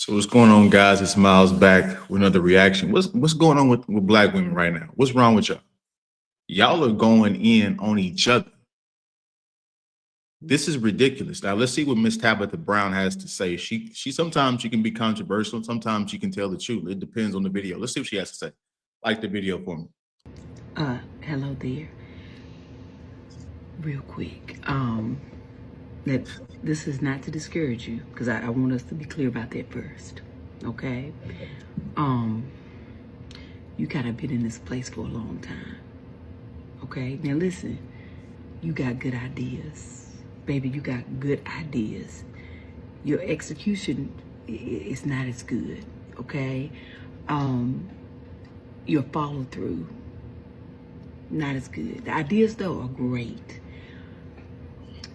So what's going on, guys? It's Miles back with another reaction. What's going on with black women right now? What's wrong with y'all? Y'all are going in on each other. This is ridiculous. Now let's see what Miss Tabitha Brown has to say. She sometimes she can be controversial, sometimes she can tell the truth. It depends on the video. Let's see what she has to say. Like the video for me. Hello there. Real quick. That this is not to discourage you, because I want us to be clear about that first. Okay? You kind of been in this place for a long time. Okay? Now listen, you got good ideas. Baby, you got good ideas. Your execution is not as good. Okay? Your follow through, not as good. The ideas though are great.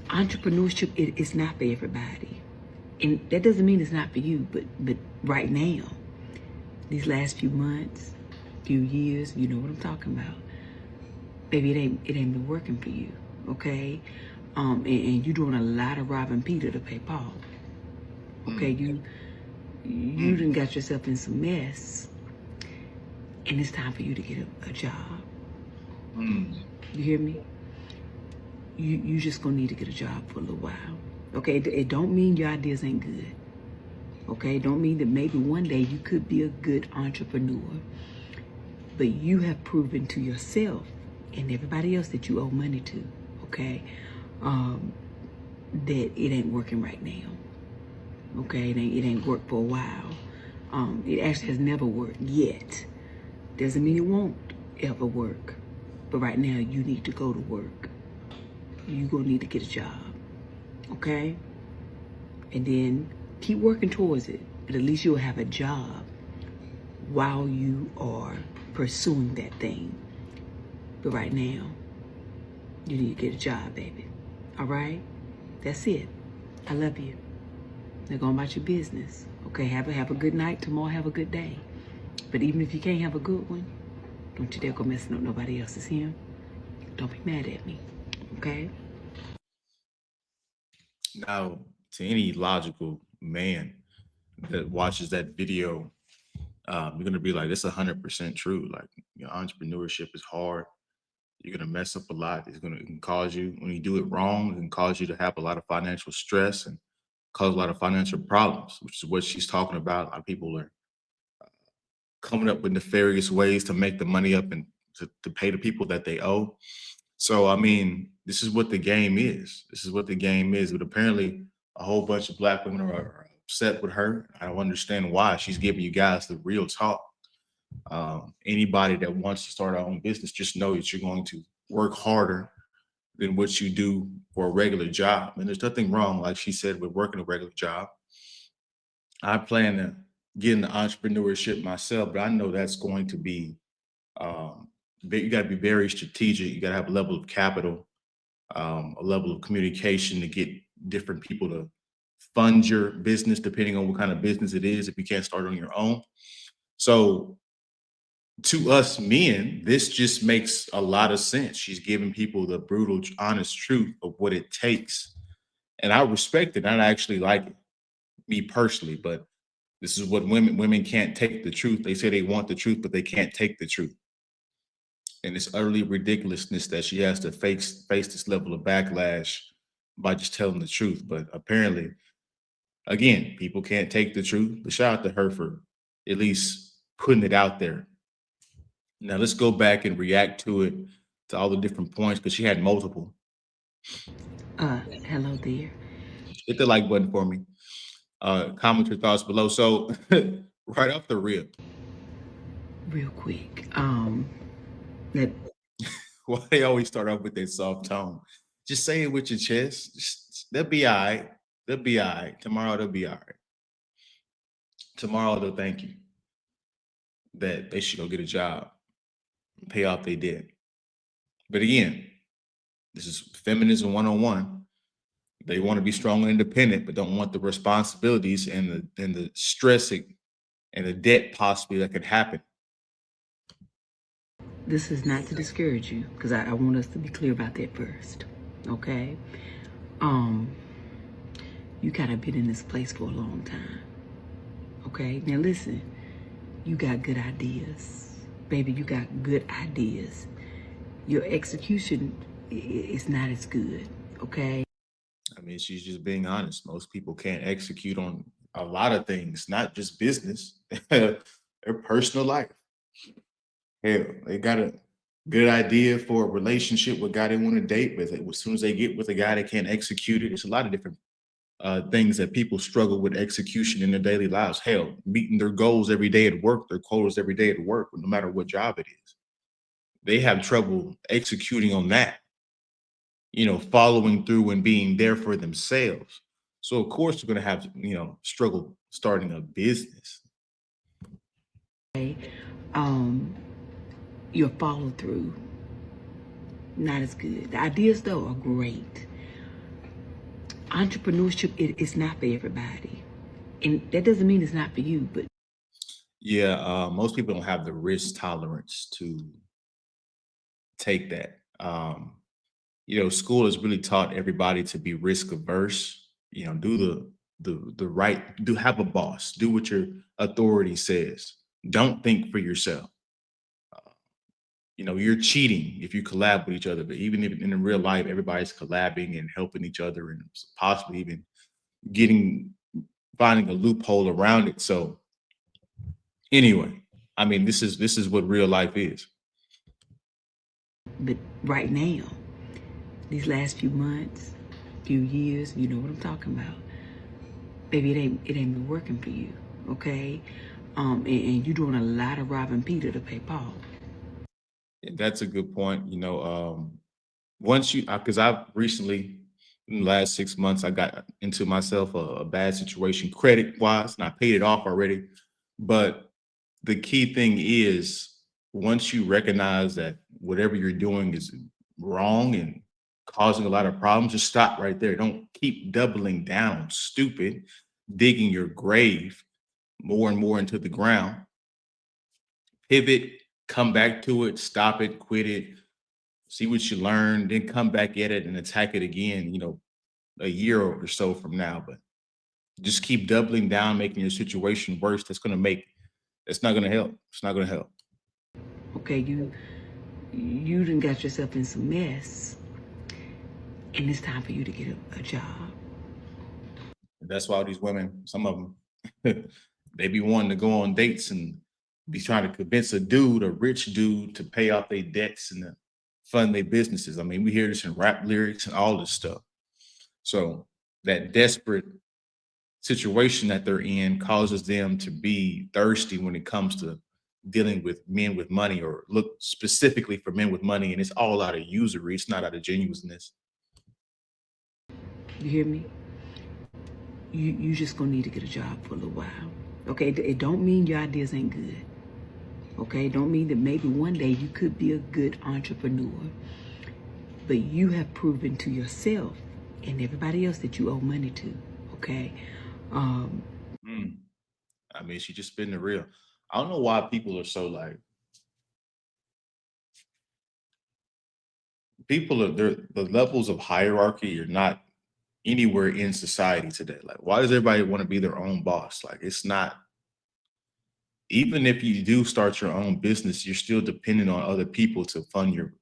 Entrepreneurship is not for everybody, and that doesn't mean it's not for you. But right now, these last few months, few years, you know what I'm talking about. Baby, it ain't been working for you, okay? And you doing a lot of robbing Peter to pay Paul. Okay, you done got yourself in some mess, and it's time for you to get a job. You hear me? You just gonna need to get a job for a little while. Okay, it don't mean your ideas ain't good. Okay, it don't mean that maybe one day you could be a good entrepreneur. But you have proven to yourself and everybody else that you owe money to, okay, that it ain't working right now. Okay, it ain't worked for a while. It actually has never worked yet. Doesn't mean it won't ever work. But right now you need to go to work. You're gonna need to get a job, okay? And then keep working towards it. But at least you'll have a job while you are pursuing that thing. But right now, you need to get a job, baby. All right? That's it. I love you. Now go about your business. Okay, have a good night. Tomorrow have a good day. But even if you can't have a good one, don't you dare go messing up nobody else's here. Don't be mad at me. Okay? Now, to any logical man that watches that video, you're gonna be like, "It's 100% true. Like, entrepreneurship is hard. You're gonna mess up a lot. It can cause you, when you do it wrong, it can cause you to have a lot of financial stress and cause a lot of financial problems," which is what she's talking about. A lot of people are coming up with nefarious ways to make the money up and to pay the people that they owe. So, I mean, this is what the game is. This is what the game is. But apparently, a whole bunch of black women are upset with her. I don't understand why. She's giving you guys the real talk. Anybody that wants to start our own business, just know that you're going to work harder than what you do for a regular job. And there's nothing wrong, like she said, with working a regular job. I plan to get into entrepreneurship myself, but I know that's going to be, you got to be very strategic. You got to have a level of capital, a level of communication to get different people to fund your business, depending on what kind of business it is, if you can't start on your own. So, to us men, this just makes a lot of sense. She's giving people the brutal, honest truth of what it takes. And I respect it. And I actually like it, me personally. But this is what women can't take the truth. They say they want the truth, but they can't take the truth. And it's utterly ridiculousness that she has to face this level of backlash by just telling the truth. But apparently, again, people can't take the truth. But shout out to her for at least putting it out there. Now let's go back and react to it, to all the different points, because she had multiple. Hello there. Hit the like button for me. Comment your thoughts below. So right off the rip, Real quick. That why they always start off with that soft tone? Just say it with your chest. They'll be all right. They'll be all right. Tomorrow they'll be all right. Tomorrow they'll thank you that they should go get a job and pay off their debt. But again, this is feminism 101. They want to be strong and independent, but don't want the responsibilities and the stressing and the debt possibly that could happen. this is not to discourage you, because I want us to be clear about that first. Okay? You kind of been in this place for a long time. Okay, now listen, you got good ideas. Baby, you got good ideas. Your execution is not as good, okay? I mean, she's just being honest. Most people can't execute on a lot of things, not just business, their personal life. Hell, they got a good idea for a relationship with a guy they want to date, but as soon as they get with a guy they can't execute it, it's a lot of different things that people struggle with execution in their daily lives. Hell, meeting their goals every day at work, their quotas every day at work, no matter what job it is. They have trouble executing on that, following through and being there for themselves. So of course they're going to have, struggle starting a business. Um, your follow through, not as good. The ideas though are great. Entrepreneurship is not for everybody. And that doesn't mean it's not for you, but Yeah, most people don't have the risk tolerance to take that. School has really taught everybody to be risk averse. Do the right, do have a boss, do what your authority says. Don't think for yourself. Uh, you're cheating if you collab with each other, but even if in real life, everybody's collabing and helping each other and possibly even getting finding a loophole around it. So anyway, I mean, this is what real life is. but right now, these last few months, few years, you know what I'm talking about. Baby, it ain't been working for you, okay? And you're doing a lot of robbing Peter to pay Paul. And that's a good point. Once you, because I've recently, in the last 6 months, I got into myself a bad situation credit wise, and I paid it off already. But the key thing is once you recognize that whatever you're doing is wrong and causing a lot of problems, just stop right there. Don't keep doubling down, stupid, digging your grave more and more into the ground. Pivot, come back to it, stop it, quit it, see what you learn, then come back at it and attack it again, a year or so from now. But just keep doubling down, making your situation worse. That's not gonna help. It's not gonna help. Okay, you done got yourself in some mess, and it's time for you to get a job. That's why all these women, some of them, they be wanting to go on dates and be trying to convince a rich dude, to pay off their debts and to fund their businesses. I mean, we hear this in rap lyrics and all this stuff. So that desperate situation that they're in causes them to be thirsty when it comes to dealing with men with money, or look specifically for men with money. And it's all out of usury. It's not out of genuineness. You hear me? You just gonna need to get a job for a little while. Okay, it don't mean your ideas ain't good. Okay, don't mean that maybe one day you could be a good entrepreneur. But you have proven to yourself and everybody else that you owe money to. Okay. Um, Mm. I mean, she just spitting the real. I don't know why people are so like, people are there. The levels of hierarchy are not anywhere in society today. Like, why does everybody want to be their own boss? Like, it's not, even if you do start your own business, you're still dependent on other people to fund your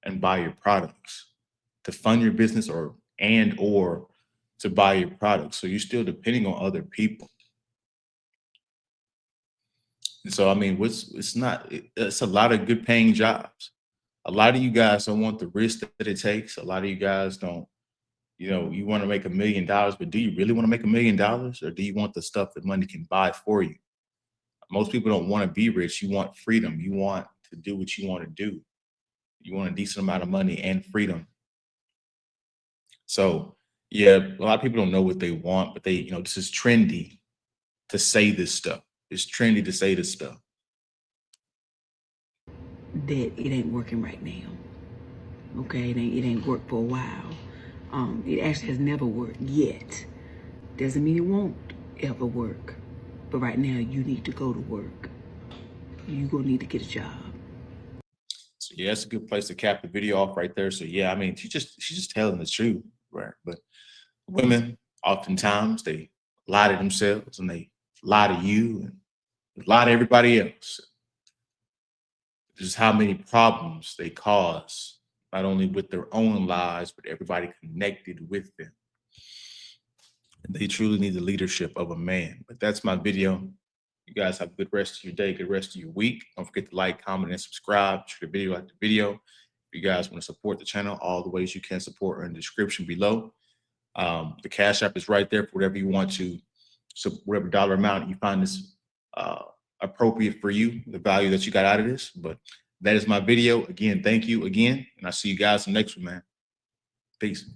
and buy your products, to fund your business, or to buy your products. So you're still depending on other people. And so I mean, it's a lot of good paying jobs. A lot of you guys don't want the risk that it takes. A lot of you guys don't, you want to make $1 million, but do you really want to make $1 million, or do you want the stuff that money can buy for you? Most people don't want to be rich. You want freedom. You want to do what you want to do. You want a decent amount of money and freedom. So yeah, a lot of people don't know what they want, but this is trendy to say this stuff. It's trendy to say this stuff. that it ain't working right now. Okay, it ain't worked for a while. It actually has never worked yet. Doesn't mean it won't ever work. But right now you need to go to work. You gonna need to get a job. So yeah, it's a good place to cap the video off right there. So yeah, I mean, she's just telling the truth, right? But women oftentimes they lie to themselves and they lie to you and lie to everybody else. Just how many problems they cause, not only with their own lives, but everybody connected with them. And they truly need the leadership of a man. But that's my video. You guys have a good rest of your day, good rest of your week. Don't forget to like, comment, and subscribe. Share the video, like the video. If you guys want to support the channel, all the ways you can support are in the description below. The Cash App is right there for whatever you want to, so whatever dollar amount you find is appropriate for you, the value that you got out of this. But that is my video. Again, thank you again. And I'll see you guys in the next one, man. Peace.